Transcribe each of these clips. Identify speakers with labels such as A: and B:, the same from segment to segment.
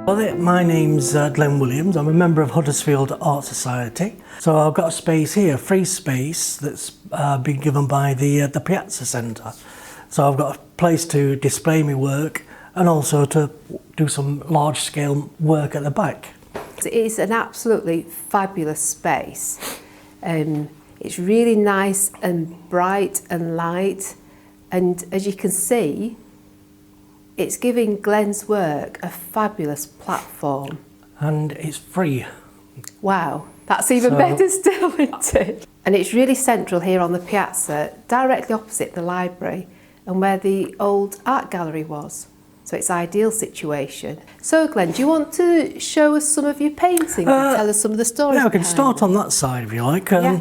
A: Well, my name's Glen Williams. I'm a member of Huddersfield Art Society. So I've got a space here, free space, that's been given by the Piazza Centre. So I've got a place to display my work and also to do some large-scale work at the back.
B: It is an absolutely fabulous space. It's really nice and bright and light, and as you can see, it's giving Glen's work a fabulous platform.
A: And it's free.
B: Wow, that's even better still, isn't it? And it's really central here on the piazza, directly opposite the library and where the old art gallery was. So it's an ideal situation. So Glen, do you want to show us some of your paintings and tell us some of the stories?
A: Yeah, I can start on that side if you like.
B: Yeah.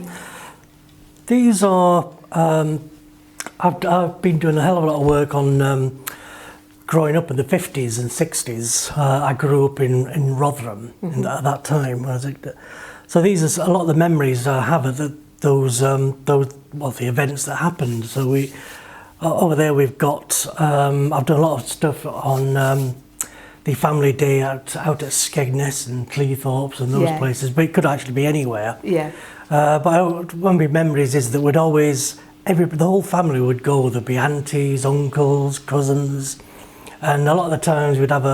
A: These are, I've been doing a hell of a lot of work on growing up in the 50s and 60s. I grew up in Rotherham at that time. So these are a lot of the memories I have of the events that happened. So over there we've got, I've done a lot of stuff on the family day out at Skegness and Cleethorpes and those places, but it could actually be anywhere.
B: Yeah.
A: But one of my memories is that the whole family would go. There'd be aunties, uncles, cousins, and a lot of the times we'd have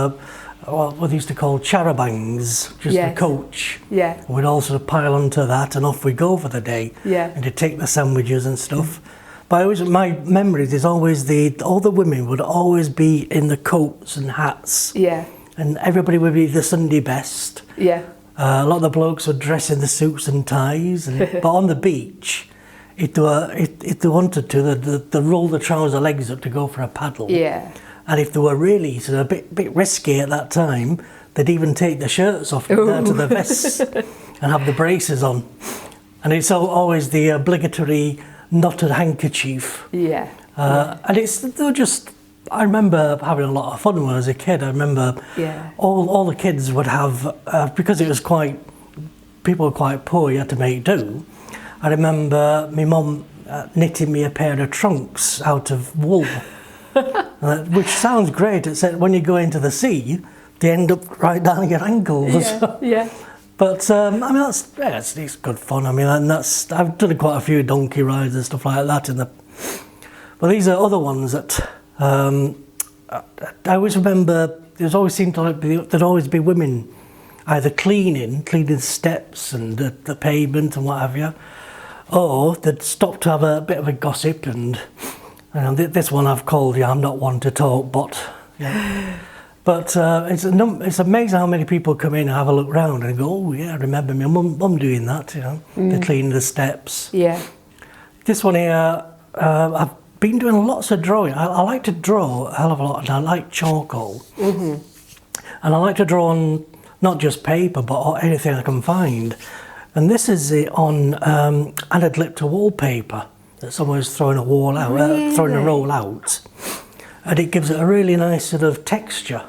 A: what they used to call charabangs, just a coach.
B: Yeah.
A: We'd all sort of pile onto that and off we go for the day.
B: Yeah.
A: And to take the sandwiches and stuff. But my memories is always all the women would always be in the coats and hats.
B: Yeah. And
A: everybody would be the Sunday best.
B: Yeah.
A: A lot of the blokes would dress in the suits and ties. But on the beach, if they wanted to, they'd roll the trouser legs up to go for a paddle.
B: Yeah.
A: And if they were really sort of a bit risky at that time, they'd even take the shirts off down to the vests and have the braces on. And it's always the obligatory knotted handkerchief.
B: Yeah.
A: And I remember having a lot of fun when I was a kid. I remember all the kids would have, because it was people were quite poor, you had to make do. I remember my mum knitting me a pair of trunks out of wool. Which sounds great, except when you go into the sea, they end up right down your ankles.
B: Yeah, yeah.
A: But I mean, it's good fun. I mean, and I've done quite a few donkey rides and stuff like that. But these are other ones that I always remember. There'd always be women either cleaning steps and the pavement and what have you, or they'd stop to have a bit of a gossip and. This one I've called, I'm not one to talk, but it's amazing how many people come in and have a look round and go, oh yeah, I remember my mum doing that, They're cleaning the steps.
B: Yeah.
A: This one here, I've been doing lots of drawing. I like to draw a hell of a lot, and I like charcoal. And I like to draw on not just paper, but anything I can find. And this is on added lip to wallpaper. That someone's throwing a roll out, and it gives it a really nice sort of texture.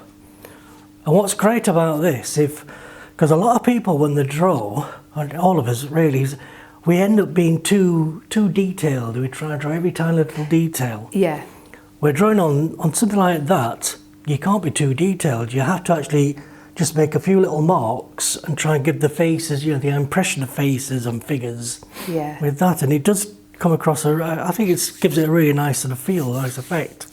A: And what's great about this, because a lot of people when they draw, and all of us really, we end up being too detailed. We try to draw every tiny little detail. Yeah. We're drawing on something like that. You can't be too detailed. You have to actually just make a few little marks and try and give the faces, the impression of faces and figures. Yeah. With that, and it does come across I think it gives it a really nice sort of feel, nice effect.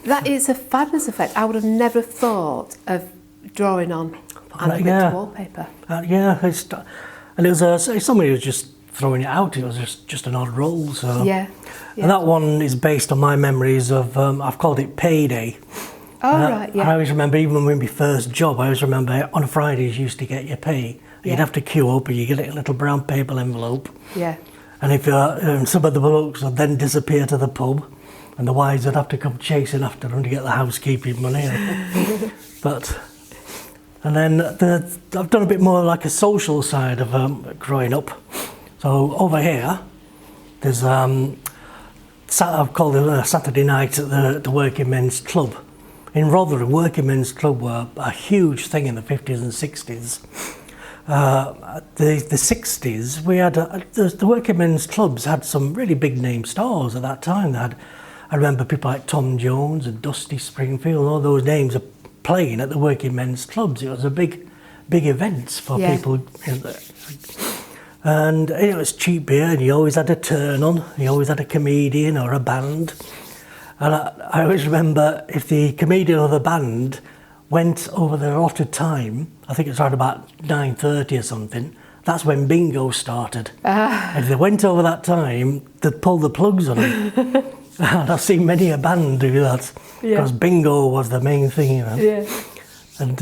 B: That is a fabulous effect. I would have never thought of drawing on wallpaper.
A: And it was somebody was just throwing it out. It was just an odd roll. So and that one is based on my memories of I've called it Payday.
B: Oh right, yeah.
A: I always remember, even when my first job, I always remember on Fridays you used to get your pay. You'd have to queue up, and you get a little brown paper envelope. Yeah. And if some of the blokes would then disappear to the pub, and the wives would have to come chasing after them to get the housekeeping money. And then I've done a bit more like a social side of growing up. So over here, there's I've called it a Saturday night at the Working Men's Club. In Rotherham, Working Men's Club were a huge thing in the 50s and 60s. The 60s, we had the Working Men's Clubs had some really big name stars at that time. I remember people like Tom Jones and Dusty Springfield. All those names are playing at the working men's clubs. It was a big event for people. And it was cheap beer, and you always had a turn on. You always had a comedian or a band. And I always remember if the comedian or the band went over their allotted time, I think it's around about 9:30 or something, that's when bingo started. And if they went over that time, they'd pull the plugs on them. And I've seen many a band do that, because bingo was the main thing, you know. Yeah. And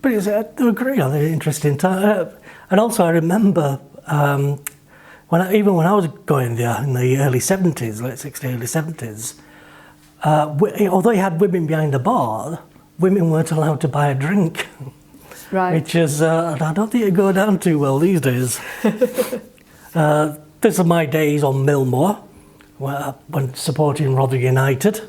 A: but they were great, they were interesting time. And also I remember even when I was going there in the early 70s, late 60s, early 70s, although you had women behind the bar, women weren't allowed to buy a drink. Right. Which is, I don't think it go down too well these days. This are my days on Millmore, when supporting Rotherham United.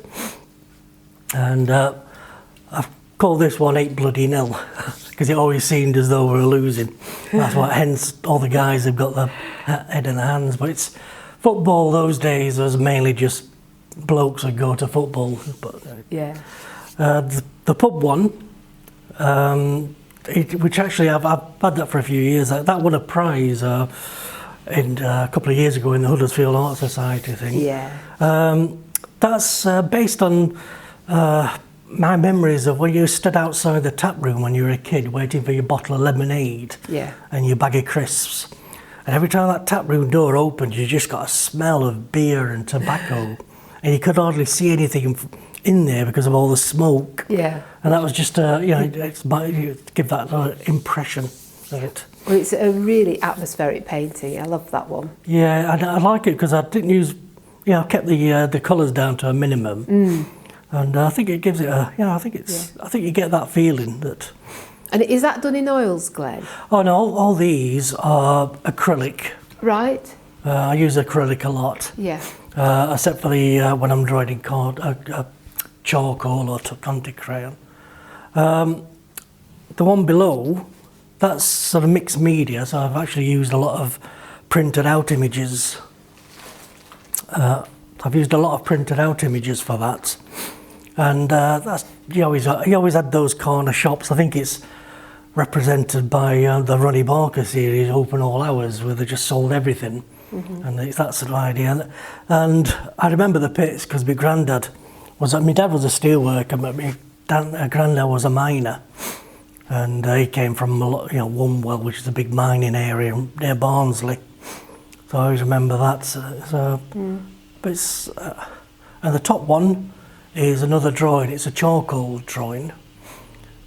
A: And I've called this one 8-0, because it always seemed as though we were losing. That's what, hence all the guys have got their head in their hands. But it's football those days was mainly just blokes would go to football. But, the pub one, which actually I've had that for a few years. That won a prize a couple of years ago in the Huddersfield Art Society thing. Yeah. That's based on my memories of when you stood outside the tap room when you were a kid waiting for your bottle of lemonade and your bag of crisps. And every time that tap room door opened, you just got a smell of beer and tobacco. And you could hardly see anything in there because of all the smoke. Yeah. And that was just, give that impression of it.
B: Well, it's a really atmospheric painting. I love that one.
A: Yeah, I like it because I didn't use, I kept the colours down to a minimum. And I think it gives it I think you get that feeling that.
B: And is that done in oils, Glen?
A: Oh no, all these are acrylic. Right. I use acrylic a lot. Yeah. Except for when I'm drawing in charcoal or Conte crayon. The one below, that's sort of mixed media, so I've actually used a lot of printed out images. I've used a lot of printed out images for that. And you always had those corner shops. I think it's represented by the Ronnie Barker series, Open All Hours, where they just sold everything. And it's that sort of idea. And I remember the pits because my dad was a steelworker, but my granddad was a miner. And he came from Womwell, which is a big mining area near Barnsley. So I always remember that. But it's, and the top one is another drawing. It's a charcoal drawing,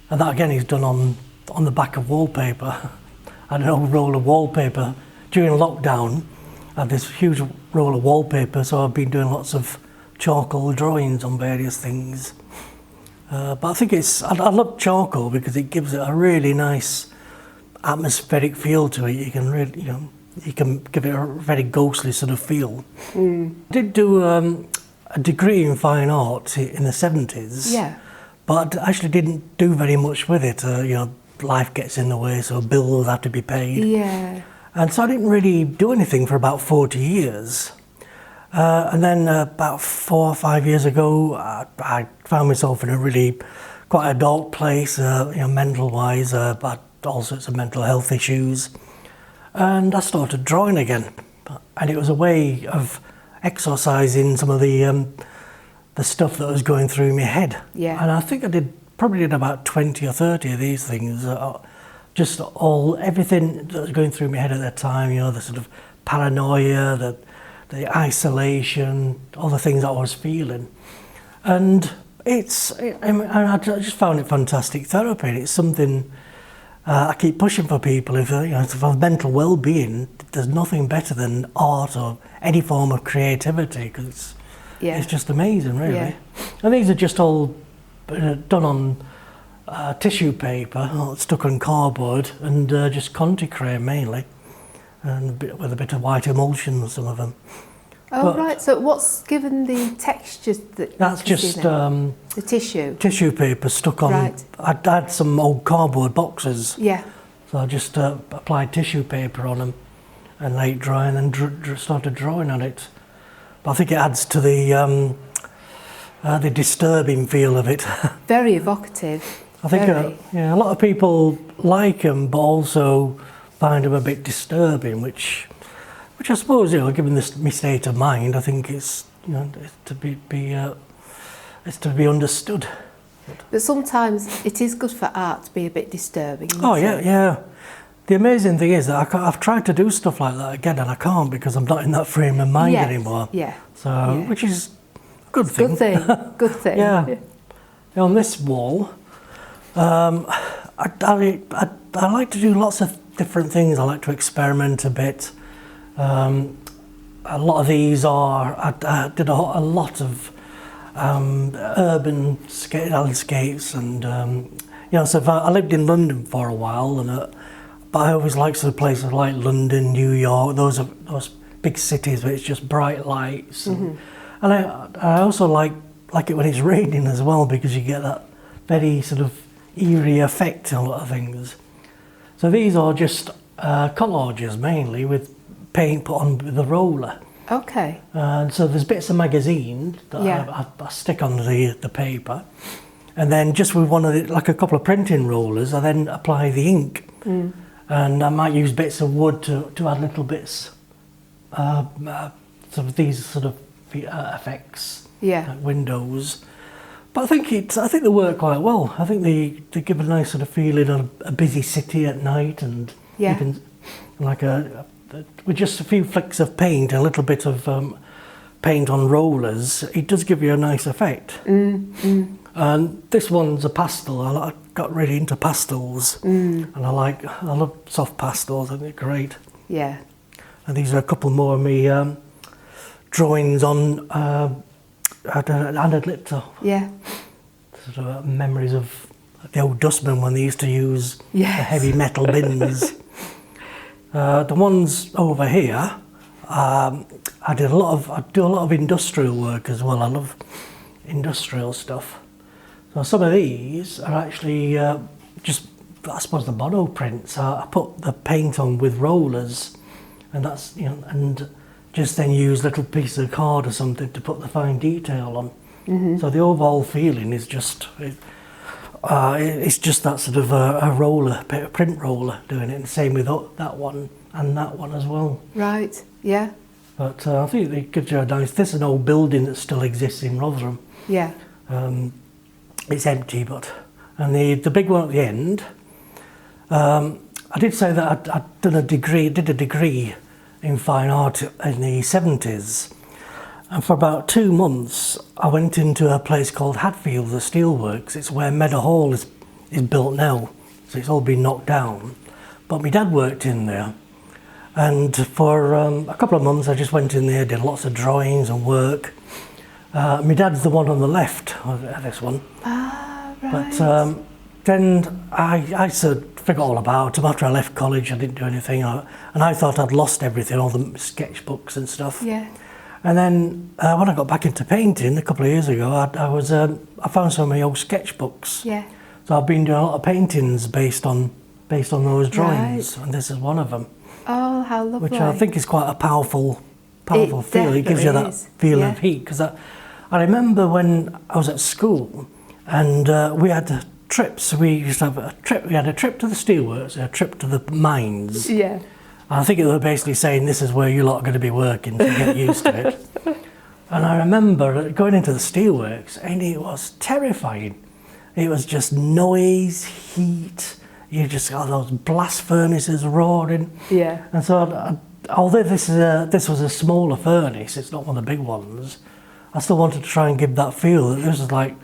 A: and that again is done on the back of wallpaper. I had an old roll of wallpaper during lockdown. I had this huge roll of wallpaper, so I've been doing lots of charcoal drawings on various things. But I think I love charcoal because it gives it a really nice atmospheric feel to it. You can really, you can give it a very ghostly sort of feel. I did do a degree in fine art in the 70s. Yeah. But I actually didn't do very much with it. Life gets in the way, so bills have to be paid. Yeah. And so I didn't really do anything for about 40 years. And then about 4 or 5 years ago, I found myself in quite a dark place, mental-wise, but all sorts of mental health issues. And I started drawing again. And it was a way of exorcising some of the stuff that was going through my head. Yeah. And I think I probably did about 20 or 30 of these things. Just everything that was going through my head at that time, the sort of paranoia, the isolation, all the things that I was feeling. And I just found it fantastic therapy. It's something I keep pushing for people. For mental well-being, there's nothing better than art or any form of creativity, because it's just amazing, really. Yeah. And these are just all done on tissue paper, stuck on cardboard, and just Conte crayon mainly, and with a bit of white emulsion, some of them.
B: Oh, right. So what's given the texture
A: that's just
B: the tissue?
A: Tissue paper stuck on. Right. I'd had some old cardboard boxes. Yeah. So I just applied tissue paper on them and laid drying and started drawing on it. But I think it adds to the disturbing feel of it.
B: Very evocative.
A: I think
B: Very.
A: yeah, a lot of people like them, but also find them a bit disturbing, which I suppose, given this my state of mind, I think it's it's to be understood.
B: But sometimes it is good for art to be a bit disturbing.
A: Oh
B: isn't
A: yeah,
B: it?
A: yeah. The amazing thing is that I've tried to do stuff like that again, and I can't because I'm not in that frame of mind
B: Yes,
A: anymore.
B: yeah.
A: So,
B: Yeah.
A: which is a good thing.
B: Good thing. Good thing.
A: Yeah. On this wall, I like to do lots of different things. I like to experiment a bit. A lot of these are, I did a lot of urban landscapes, and so if I lived in London for a while, but I always like sort of places like London, New York, those big cities where it's just bright lights, and I also like it when it's raining as well, because you get that very sort of eerie effect on a lot of things. So these are just collages mainly with paint put on with a roller.
B: Okay.
A: And so there's bits of magazine that I stick on the paper, and then just with like a couple of printing rollers, I then apply the ink, and I might use bits of wood to add little bits, sort of these sort of effects, like windows. But I think they work quite well. I think they give a nice sort of feeling of a busy city at night, and you can, like with just a few flicks of paint, a little bit of paint on rollers, it does give you a nice effect. And this one's a pastel. I got really into pastels, and I love soft pastels. I think they're great.
B: Yeah.
A: And these are a couple more of me drawings on Anadlipto.
B: Yeah.
A: Sort of memories of the old dustmen when they used to use the heavy metal bins. The ones over here, I do a lot of industrial work as well. I love industrial stuff. So some of these are actually just, I suppose, the mono prints. I put the paint on with rollers, and that's and just then use little pieces of card or something to put the fine detail on. So the overall feeling is just it's just that sort of a roller, a print roller doing it, and same with that one and that one as well.
B: Right. Yeah.
A: But I think it gives you a nice. This is an old building that still exists in Rotherham.
B: Yeah.
A: It's empty, and the big one at the end. I did say that I'd did a degree in fine art in the 70s, and for about 2 months I went into a place called Huddersfield, the Steelworks. It's where Meadow Hall is built now, so it's all been knocked down. But my dad worked in there, and for a couple of months I just went in there, did lots of drawings and work. My dad's the one on the left, this one.
B: Ah, right.
A: But then I sort of forgot all about him. After I left college, I didn't do anything, and I thought I'd lost everything, all the sketchbooks and stuff.
B: Yeah.
A: And then when I got back into painting a couple of years ago, I found some of my old sketchbooks.
B: Yeah.
A: So I've been doing a lot of paintings based on those drawings, and this is one of them.
B: Oh, how lovely.
A: Which I think is quite a powerful feel. It gives you that feel of heat. Because I remember when I was at school, and we had trips. We used to have a trip. We had a trip to the Steelworks, a trip to the mines.
B: Yeah.
A: And I think they were basically saying, this is where you lot are going to be working, to get used to it. And I remember going into the Steelworks, and it was terrifying. It was just noise, heat. You just got those blast furnaces roaring.
B: Yeah.
A: And so, although this was a smaller furnace, it's not one of the big ones, I still wanted to try and give that feel that this was like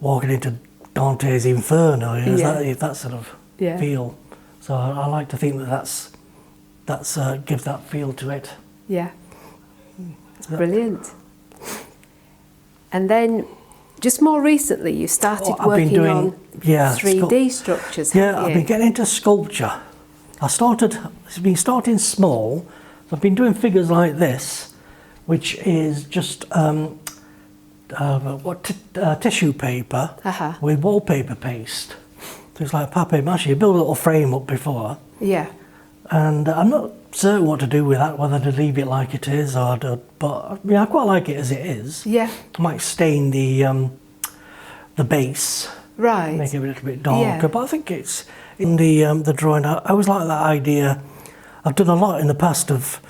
A: walking into Dante's Inferno. That sort of feel. So I like to think that that's gives that feel to it.
B: Yeah. Brilliant. And then, just more recently, you started working on 3D structures.
A: I've been getting into sculpture. It's been starting small. So I've been doing figures like this, which is just tissue paper with wallpaper paste. So it's like papier-mâché. You build a little frame up before.
B: Yeah.
A: And I'm not certain what to do with that, whether to leave it like it is but I quite like it as it is.
B: Yeah.
A: I might stain the base
B: Right.
A: make it a little bit darker.
B: Yeah.
A: But I think it's in the drawing. I always like that idea. I've done a lot in the past of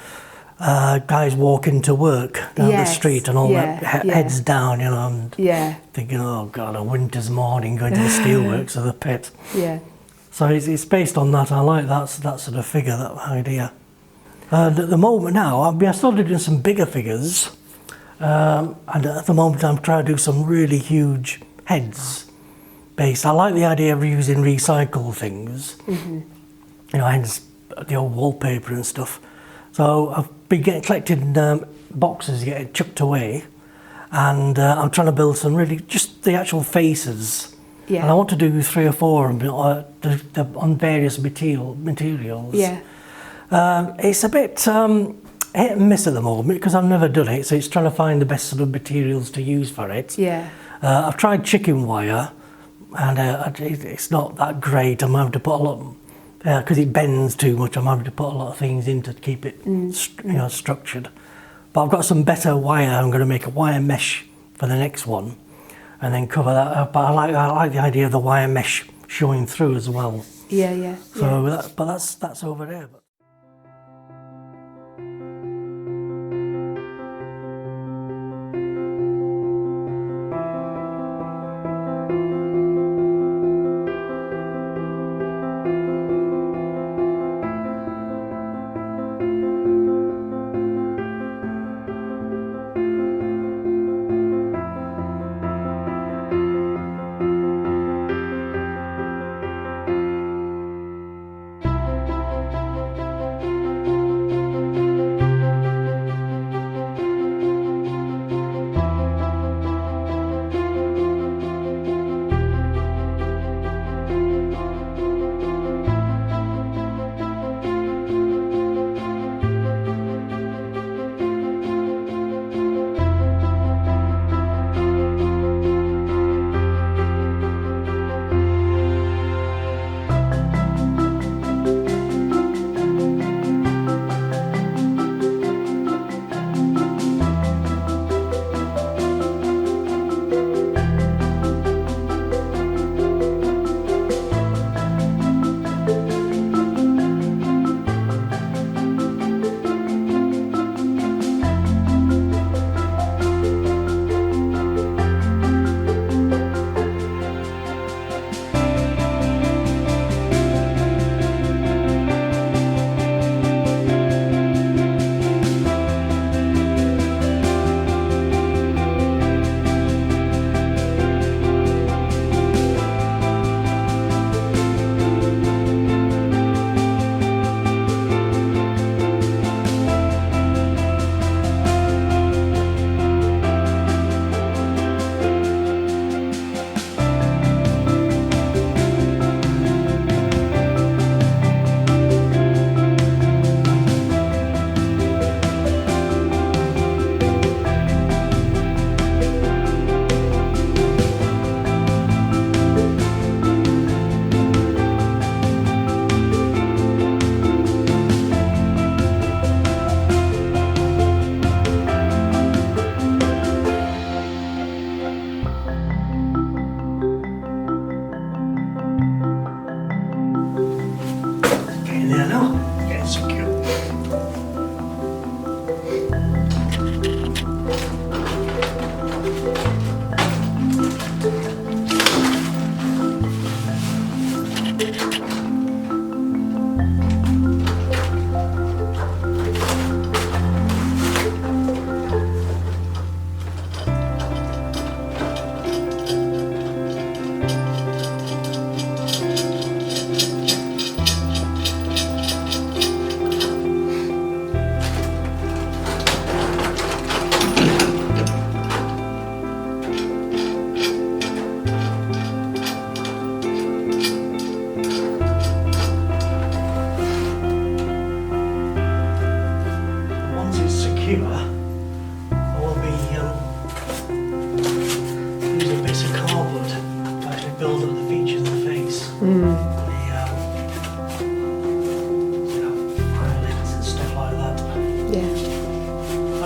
A: guys walking to work down the street and all that heads down, you know, and thinking, oh God, a winter's morning going to the Steelworks or the pit.
B: Yeah.
A: So it's based on that. I like that sort of figure, that idea. And at the moment now, I started doing some bigger figures, and at the moment I'm trying to do some really huge heads based. I like the idea of using recycled things, you know, hence the old wallpaper and stuff. So I've been collecting boxes, getting chucked away, and I'm trying to build some really, just the actual faces.
B: Yeah.
A: And I want to do 3 or 4 on various materials.
B: Yeah.
A: It's a bit hit and miss at the moment because I've never done it, so it's trying to find the best sort of materials to use for it.
B: Yeah.
A: I've tried chicken wire, and it's not that great. I'm having to put a lot, because it bends too much. I'm having to put a lot of things in to keep it, you know, structured. But I've got some better wire. I'm going to make a wire mesh for the next one, and then cover that up. But I like the idea of the wire mesh showing through as well.
B: Yeah, yeah.
A: So, but that's over there.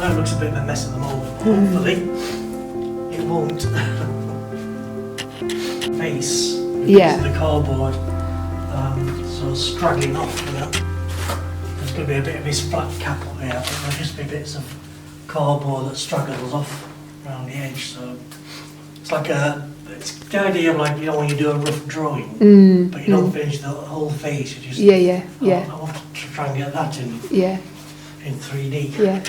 A: know it looks a bit of a mess at the moment. Hopefully it won't. face,
B: Yeah.
A: of the cardboard, so straggling off, you know. There's going to be a bit of this flat cap up here, but there'll just be bits of cardboard that straggles off around the edge, so it's like it's the idea of like, you know, when you do a rough drawing, but you don't finish the whole face, you just...
B: Yeah.
A: I want to try and get that in
B: Yeah.
A: in 3D.
B: Yeah.